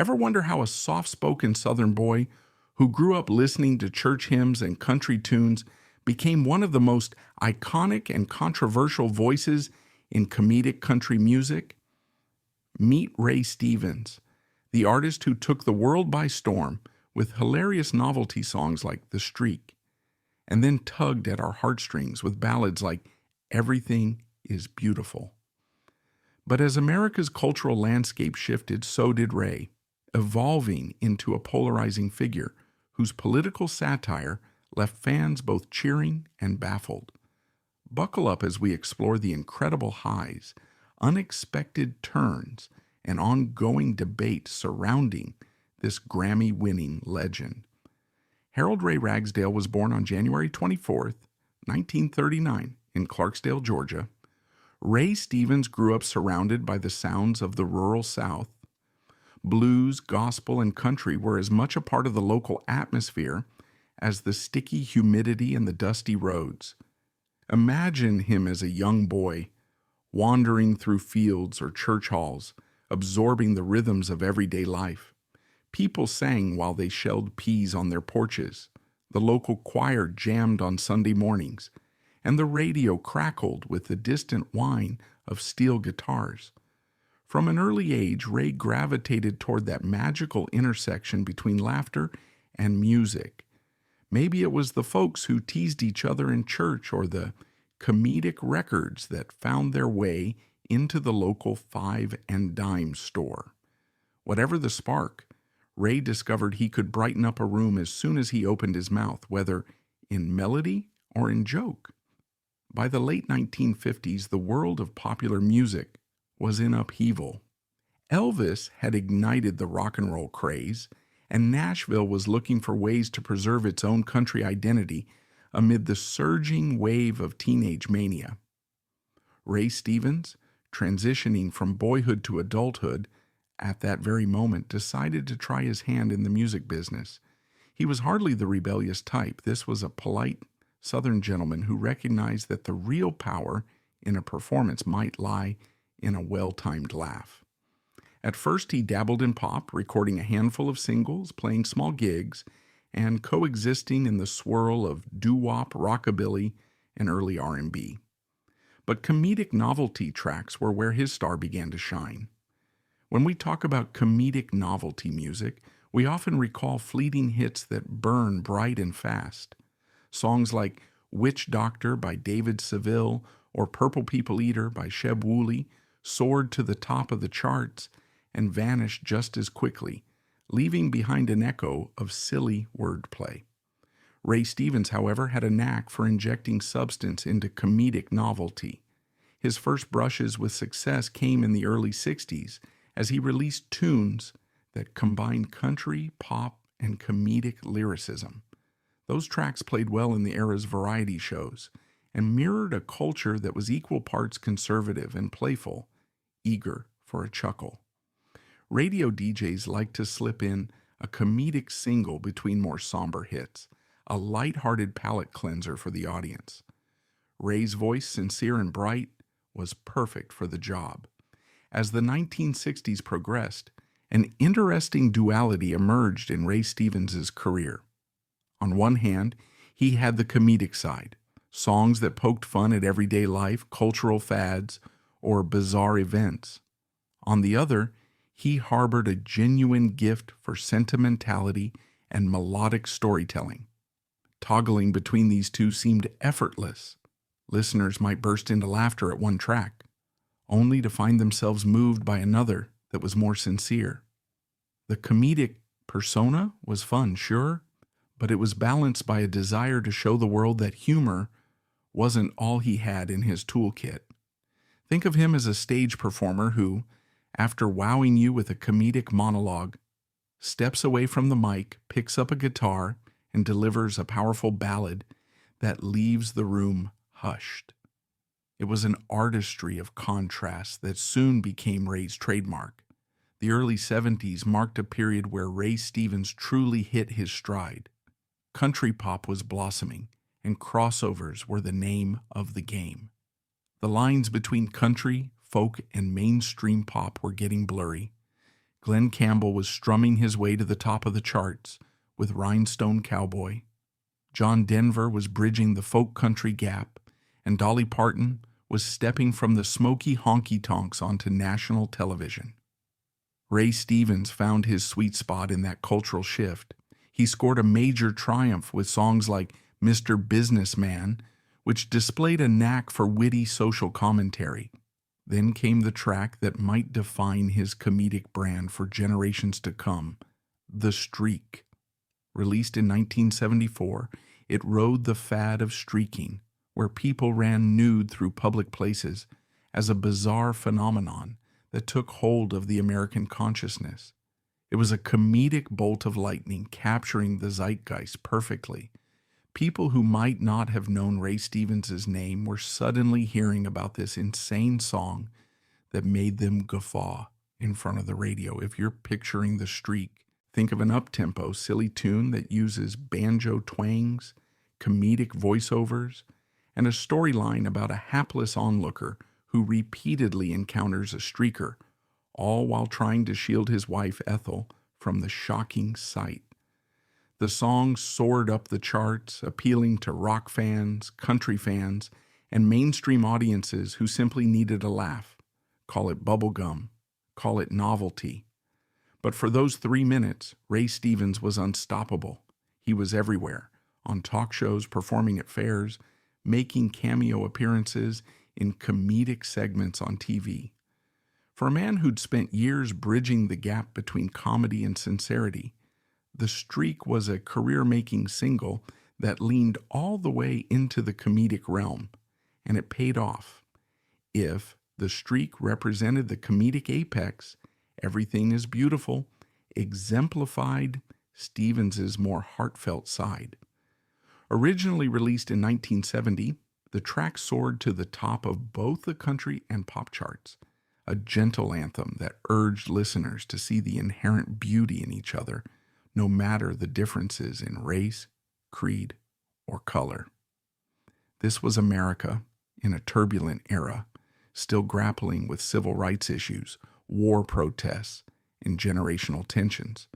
Ever wonder how a soft-spoken Southern boy who grew up listening to church hymns and country tunes became one of the most iconic and controversial voices in comedic country music? Meet Ray Stevens, the artist who took the world by storm with hilarious novelty songs like The Streak, and then tugged at our heartstrings with ballads like Everything is Beautiful. But as America's cultural landscape shifted, so did Ray, evolving into a polarizing figure whose political satire left fans both cheering and baffled. Buckle up as we explore the incredible highs, unexpected turns, and ongoing debate surrounding this Grammy-winning legend. Harold Ray Ragsdale was born on January 24th, 1939, in Clarksdale, Georgia. Ray Stevens grew up surrounded by the sounds of the rural South. Blues, gospel, and country were as much a part of the local atmosphere as the sticky humidity and the dusty roads. Imagine him as a young boy, wandering through fields or church halls, absorbing the rhythms of everyday life. People sang while they shelled peas on their porches. The local choir jammed on Sunday mornings, and the radio crackled with the distant whine of steel guitars. From an early age, Ray gravitated toward that magical intersection between laughter and music. Maybe it was the folks who teased each other in church or the comedic records that found their way into the local five and dime store. Whatever the spark, Ray discovered he could brighten up a room as soon as he opened his mouth, whether in melody or in joke. By the late 1950s, the world of popular music was in upheaval. Elvis had ignited the rock and roll craze, and Nashville was looking for ways to preserve its own country identity amid the surging wave of teenage mania. Ray Stevens, transitioning from boyhood to adulthood, at that very moment decided to try his hand in the music business. He was hardly the rebellious type. This was a polite Southern gentleman who recognized that the real power in a performance might lie in a well-timed laugh. At first, he dabbled in pop, recording a handful of singles, playing small gigs, and coexisting in the swirl of doo-wop, rockabilly, and early R&B. But comedic novelty tracks were where his star began to shine. When we talk about comedic novelty music, we often recall fleeting hits that burn bright and fast. Songs like Witch Doctor by David Seville or Purple People Eater by Sheb Wooley soared to the top of the charts and vanished just as quickly, leaving behind an echo of silly wordplay. Ray Stevens, however, had a knack for injecting substance into comedic novelty. His first brushes with success came in the early 60s as he released tunes that combined country, pop, and comedic lyricism. Those tracks played well in the era's variety shows and mirrored a culture that was equal parts conservative and playful, eager for a chuckle. Radio DJs liked to slip in a comedic single between more somber hits, a light-hearted palate cleanser for the audience. Ray's voice, sincere and bright, was perfect for the job. As the 1960s progressed, an interesting duality emerged in Ray Stevens' career. On one hand, he had the comedic side, songs that poked fun at everyday life, cultural fads, or bizarre events. On the other, he harbored a genuine gift for sentimentality and melodic storytelling. Toggling between these two seemed effortless. Listeners might burst into laughter at one track, only to find themselves moved by another that was more sincere. The comedic persona was fun, sure, but it was balanced by a desire to show the world that humor wasn't all he had in his toolkit. Think of him as a stage performer who, after wowing you with a comedic monologue, steps away from the mic, picks up a guitar, and delivers a powerful ballad that leaves the room hushed. It was an artistry of contrast that soon became Ray's trademark. The early 70s marked a period where Ray Stevens truly hit his stride. Country pop was blossoming, and crossovers were the name of the game. The lines between country, folk, and mainstream pop were getting blurry. Glenn Campbell was strumming his way to the top of the charts with Rhinestone Cowboy. John Denver was bridging the folk country gap, and Dolly Parton was stepping from the smoky honky-tonks onto national television. Ray Stevens found his sweet spot in that cultural shift. He scored a major triumph with songs like Mr. Businessman, which displayed a knack for witty social commentary. Then came the track that might define his comedic brand for generations to come, The Streak. Released in 1974, it rode the fad of streaking, where people ran nude through public places, as a bizarre phenomenon that took hold of the American consciousness. It was a comedic bolt of lightning capturing the zeitgeist perfectly. People who might not have known Ray Stevens' name were suddenly hearing about this insane song that made them guffaw in front of the radio. If you're picturing The Streak, think of an up-tempo, silly tune that uses banjo twangs, comedic voiceovers, and a storyline about a hapless onlooker who repeatedly encounters a streaker, all while trying to shield his wife Ethel from the shocking sight. The song soared up the charts, appealing to rock fans, country fans, and mainstream audiences who simply needed a laugh. Call it bubblegum, call it novelty. But for those 3 minutes, Ray Stevens was unstoppable. He was everywhere, on talk shows, performing at fairs, making cameo appearances in comedic segments on TV. For a man who'd spent years bridging the gap between comedy and sincerity, The Streak was a career-making single that leaned all the way into the comedic realm, and it paid off. If The Streak represented the comedic apex, Everything is Beautiful exemplified Stevens' more heartfelt side. Originally released in 1970, the track soared to the top of both the country and pop charts, a gentle anthem that urged listeners to see the inherent beauty in each other, no matter the differences in race, creed, or color. This was America in a turbulent era, still grappling with civil rights issues, war protests, and generational tensions.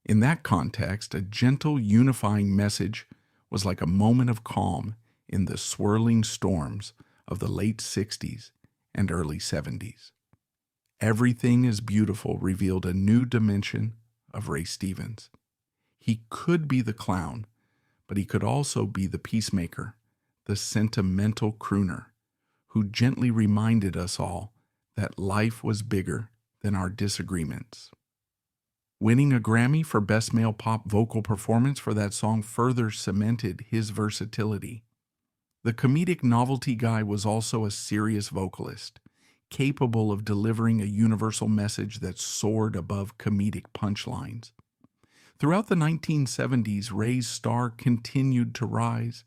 In that context, a gentle, unifying message was like a moment of calm in the swirling storms of the late 60s and early 70s. Everything is Beautiful revealed a new dimension of Ray Stevens. He could be the clown, but he could also be the peacemaker, the sentimental crooner, who gently reminded us all that life was bigger than our disagreements. Winning a Grammy for Best Male Pop Vocal Performance for that song further cemented his versatility. The comedic novelty guy was also a serious vocalist, capable of delivering a universal message that soared above comedic punchlines. Throughout the 1970s, Ray's star continued to rise.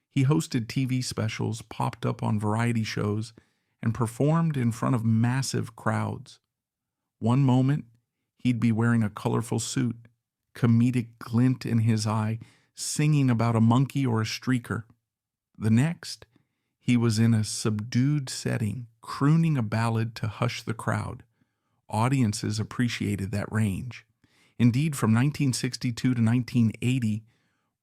He hosted TV specials, popped up on variety shows, and performed in front of massive crowds. One moment, he'd be wearing a colorful suit, comedic glint in his eye, singing about a monkey or a streaker. The next, he was in a subdued setting, crooning a ballad to hush the crowd. Audiences appreciated that range. Indeed, from 1962 to 1980,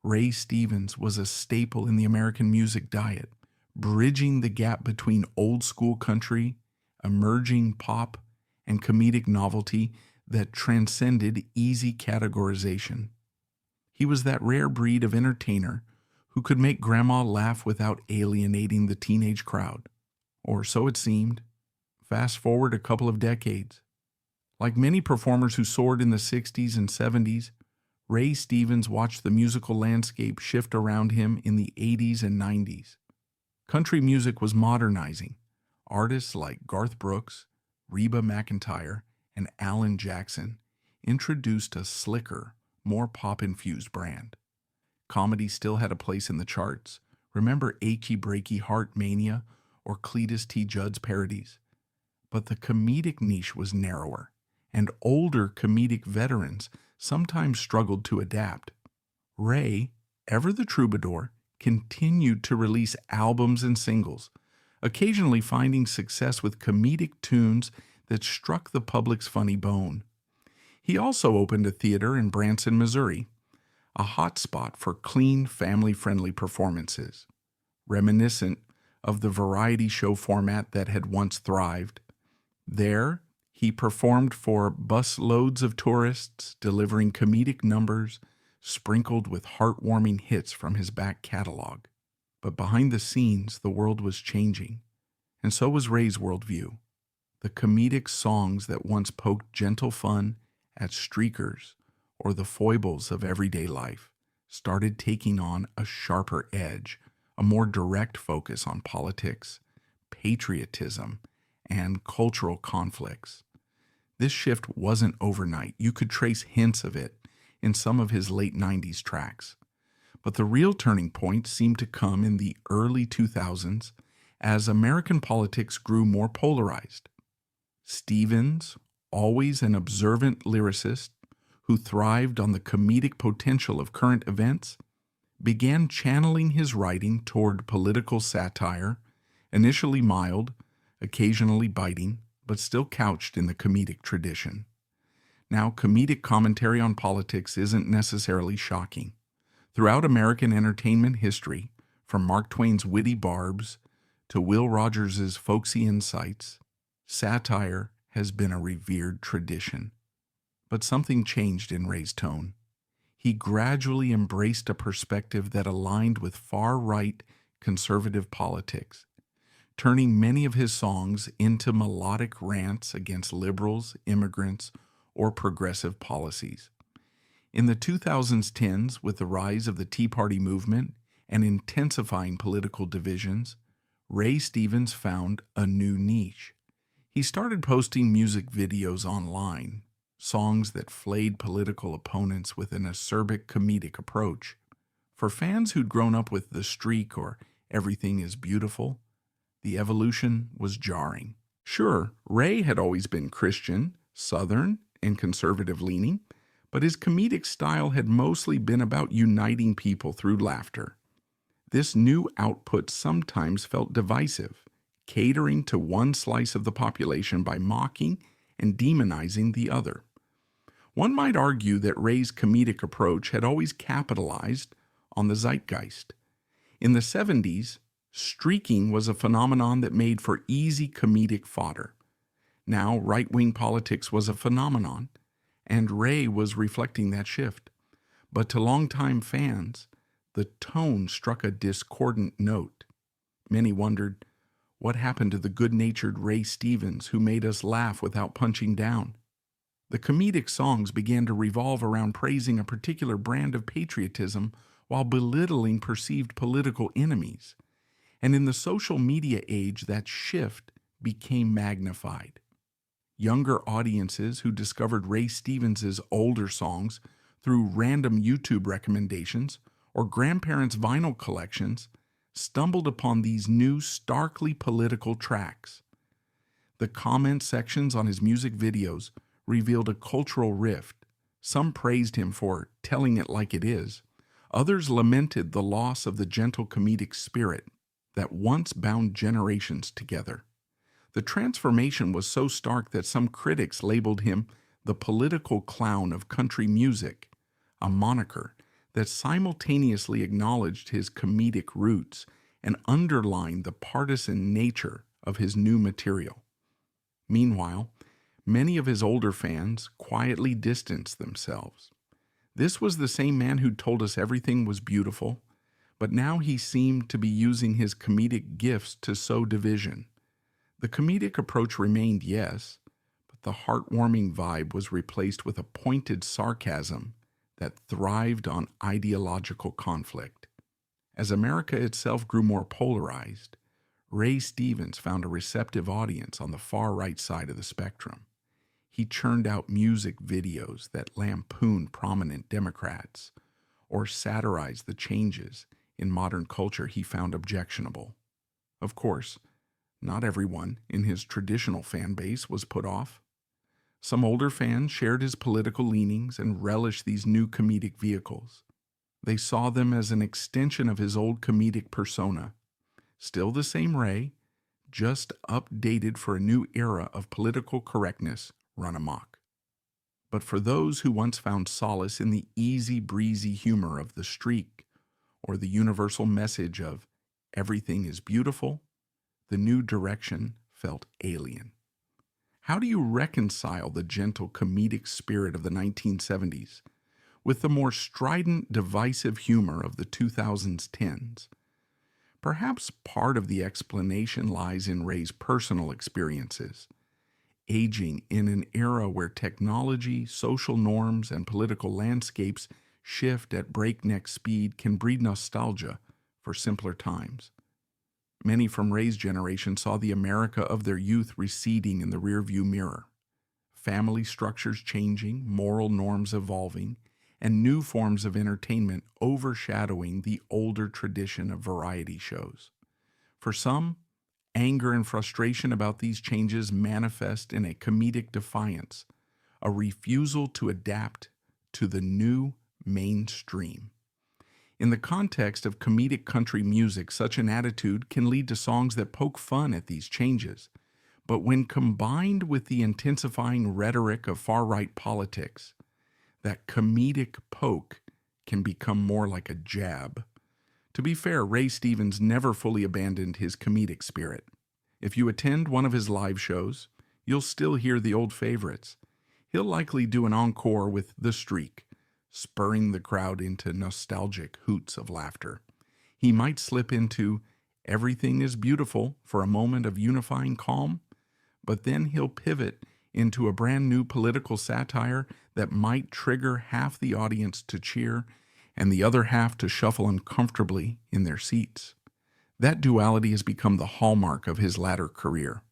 Ray Stevens was a staple in the American music diet, bridging the gap between old-school country, emerging pop, and comedic novelty that transcended easy categorization. He was that rare breed of entertainer who could make grandma laugh without alienating the teenage crowd. Or so it seemed. Fast forward a couple of decades. Like many performers who soared in the 60s and 70s, Ray Stevens watched the musical landscape shift around him in the 80s and 90s. Country music was modernizing. Artists like Garth Brooks, Reba McEntire, and Alan Jackson introduced a slicker, more pop-infused brand. Comedy still had a place in the charts. Remember Achy Breaky Heart Mania or Cletus T. Judd's parodies? But the comedic niche was narrower, and older comedic veterans sometimes struggled to adapt. Ray, ever the troubadour, continued to release albums and singles, occasionally finding success with comedic tunes that struck the public's funny bone. He also opened a theater in Branson, Missouri, a hotspot for clean, family-friendly performances, reminiscent of the variety show format that had once thrived. There, he performed for busloads of tourists, delivering comedic numbers sprinkled with heartwarming hits from his back catalog. But behind the scenes, the world was changing, and so was Ray's worldview. The comedic songs that once poked gentle fun at streakers or the foibles of everyday life started taking on a sharper edge, a more direct focus on politics, patriotism, and cultural conflicts. This shift wasn't overnight. You could trace hints of it in some of his late 90s tracks. But the real turning point seemed to come in the early 2000s as American politics grew more polarized. Stevens, always an observant lyricist who thrived on the comedic potential of current events, began channeling his writing toward political satire, initially mild, occasionally biting, but still couched in the comedic tradition. Now, comedic commentary on politics isn't necessarily shocking. Throughout American entertainment history, from Mark Twain's witty barbs to Will Rogers's folksy insights, satire has been a revered tradition. But something changed in Ray's tone. He gradually embraced a perspective that aligned with far-right conservative politics, turning many of his songs into melodic rants against liberals, immigrants, or progressive policies. In the 2010s, with the rise of the Tea Party movement and intensifying political divisions, Ray Stevens found a new niche. He started posting music videos online, songs that flayed political opponents with an acerbic comedic approach. For fans who'd grown up with The Streak or Everything is Beautiful, the evolution was jarring. Sure, Ray had always been Christian, Southern, and conservative-leaning, but his comedic style had mostly been about uniting people through laughter. This new output sometimes felt divisive, catering to one slice of the population by mocking and demonizing the other. One might argue that Ray's comedic approach had always capitalized on the zeitgeist. In the 70s, streaking was a phenomenon that made for easy comedic fodder. Now, right-wing politics was a phenomenon, and Ray was reflecting that shift. But to longtime fans, the tone struck a discordant note. Many wondered, what happened to the good-natured Ray Stevens who made us laugh without punching down? The comedic songs began to revolve around praising a particular brand of patriotism while belittling perceived political enemies. And in the social media age, that shift became magnified. Younger audiences who discovered Ray Stevens' older songs through random YouTube recommendations or grandparents' vinyl collections stumbled upon these new, starkly political tracks. The comment sections on his music videos revealed a cultural rift. Some praised him for telling it like it is. Others lamented the loss of the gentle comedic spirit that once bound generations together. The transformation was so stark that some critics labeled him the political clown of country music, a moniker that simultaneously acknowledged his comedic roots and underlined the partisan nature of his new material. Meanwhile, many of his older fans quietly distanced themselves. This was the same man who told us everything was beautiful, but now he seemed to be using his comedic gifts to sow division. The comedic approach remained, yes, but the heartwarming vibe was replaced with a pointed sarcasm that thrived on ideological conflict. As America itself grew more polarized, Ray Stevens found a receptive audience on the far right side of the spectrum. He churned out music videos that lampooned prominent Democrats or satirized the changes in modern culture he found objectionable. Of course, not everyone in his traditional fan base was put off. Some older fans shared his political leanings and relished these new comedic vehicles. They saw them as an extension of his old comedic persona. Still the same Ray, just updated for a new era of political correctness run amok. but for those who once found solace in the easy breezy humor of the streak or the universal message of everything is beautiful, the new direction felt alien. How do you reconcile the gentle comedic spirit of the 1970s with the more strident, divisive humor of the 2010s? Perhaps part of the explanation lies in Ray's personal experiences. Aging in an era where technology, social norms, and political landscapes shift at breakneck speed can breed nostalgia for simpler times. Many from Ray's generation saw the America of their youth receding in the rearview mirror, family structures changing, moral norms evolving, and new forms of entertainment overshadowing the older tradition of variety shows. For some, anger and frustration about these changes manifest in a comedic defiance, a refusal to adapt to the new mainstream. In the context of comedic country music, such an attitude can lead to songs that poke fun at these changes. But when combined with the intensifying rhetoric of far-right politics, that comedic poke can become more like a jab. To be fair, Ray Stevens never fully abandoned his comedic spirit. If you attend one of his live shows, you'll still hear the old favorites. He'll likely do an encore with The Streak, spurring the crowd into nostalgic hoots of laughter. He might slip into Everything is Beautiful for a moment of unifying calm, but then he'll pivot into a brand new political satire that might trigger half the audience to cheer and the other half to shuffle uncomfortably in their seats. That duality has become the hallmark of his latter career.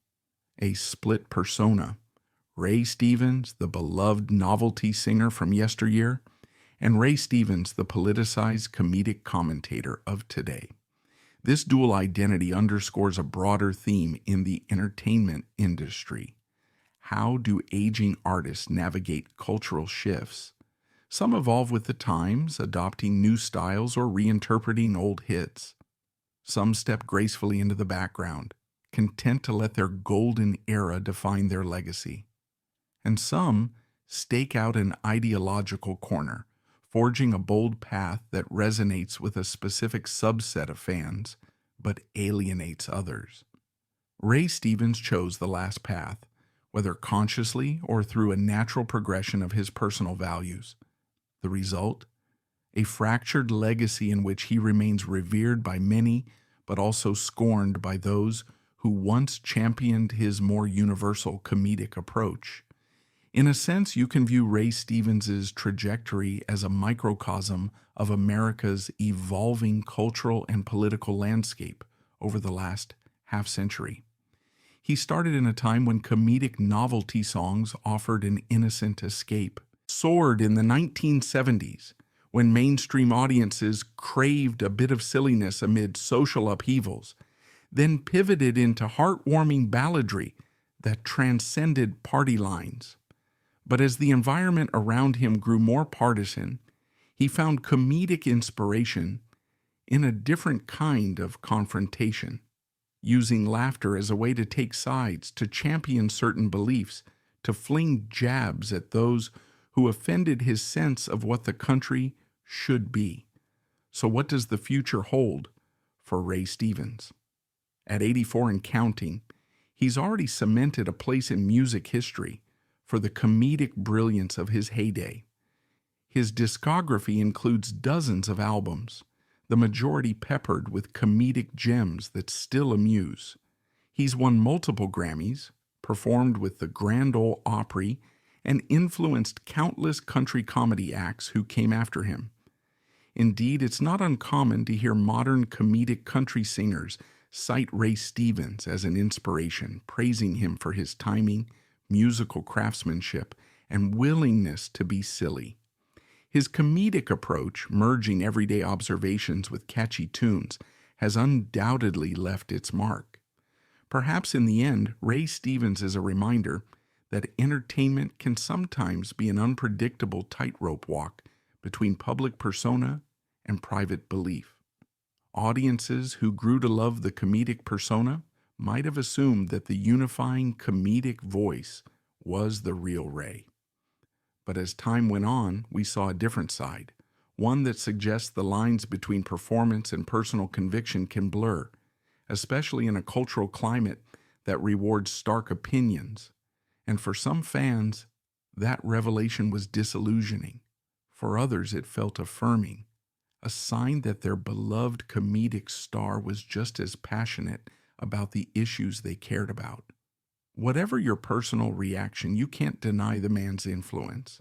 A split persona. Ray Stevens, the beloved novelty singer from yesteryear, and Ray Stevens, the politicized comedic commentator of today. This dual identity underscores a broader theme in the entertainment industry. How do aging artists navigate cultural shifts? Some evolve with the times, adopting new styles or reinterpreting old hits. Some step gracefully into the background, content to let their golden era define their legacy. And some stake out an ideological corner, forging a bold path that resonates with a specific subset of fans, but alienates others. Ray Stevens chose the last path, whether consciously or through a natural progression of his personal values. The result? A fractured legacy in which he remains revered by many, but also scorned by those who once championed his more universal comedic approach. In a sense, you can view Ray Stevens' trajectory as a microcosm of America's evolving cultural and political landscape over the last half-century. He started in a time when comedic novelty songs offered an innocent escape, soared in the 1970s, when mainstream audiences craved a bit of silliness amid social upheavals, then pivoted into heartwarming balladry that transcended party lines. But as the environment around him grew more partisan, he found comedic inspiration in a different kind of confrontation, using laughter as a way to take sides, to champion certain beliefs, to fling jabs at those who offended his sense of what the country should be. So what does the future hold for Ray Stevens? At 84 and counting, he's already cemented a place in music history for the comedic brilliance of his heyday. His discography includes dozens of albums, the majority peppered with comedic gems that still amuse. He's won multiple Grammys, performed with the Grand Ole Opry, and influenced countless country comedy acts who came after him. Indeed, it's not uncommon to hear modern comedic country singers cite Ray Stevens as an inspiration, praising him for his timing, musical craftsmanship, and willingness to be silly. His comedic approach, merging everyday observations with catchy tunes, has undoubtedly left its mark. Perhaps in the end, Ray Stevens is a reminder that entertainment can sometimes be an unpredictable tightrope walk between public persona and private belief. Audiences who grew to love the comedic persona might have assumed that the unifying comedic voice was the real Ray. But as time went on, we saw a different side, one that suggests the lines between performance and personal conviction can blur, especially in a cultural climate that rewards stark opinions. And for some fans, that revelation was disillusioning. For others, it felt affirming, a sign that their beloved comedic star was just as passionate about the issues they cared about. Whatever your personal reaction, you can't deny the man's influence.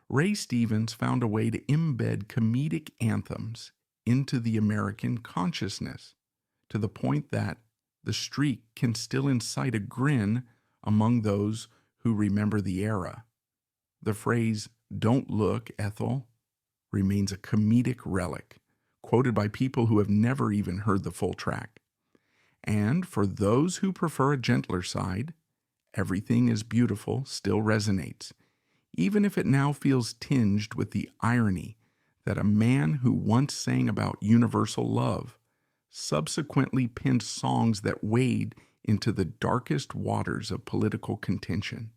Ray Stevens found a way to embed comedic anthems into the American consciousness, to the point that the streak can still incite a grin among those who remember the era. The phrase, "Don't look, Ethel," remains a comedic relic, quoted by people who have never even heard the full track. And for those who prefer a gentler side, "Everything is Beautiful" still resonates, even if it now feels tinged with the irony that a man who once sang about universal love subsequently penned songs that wade into the darkest waters of political contention.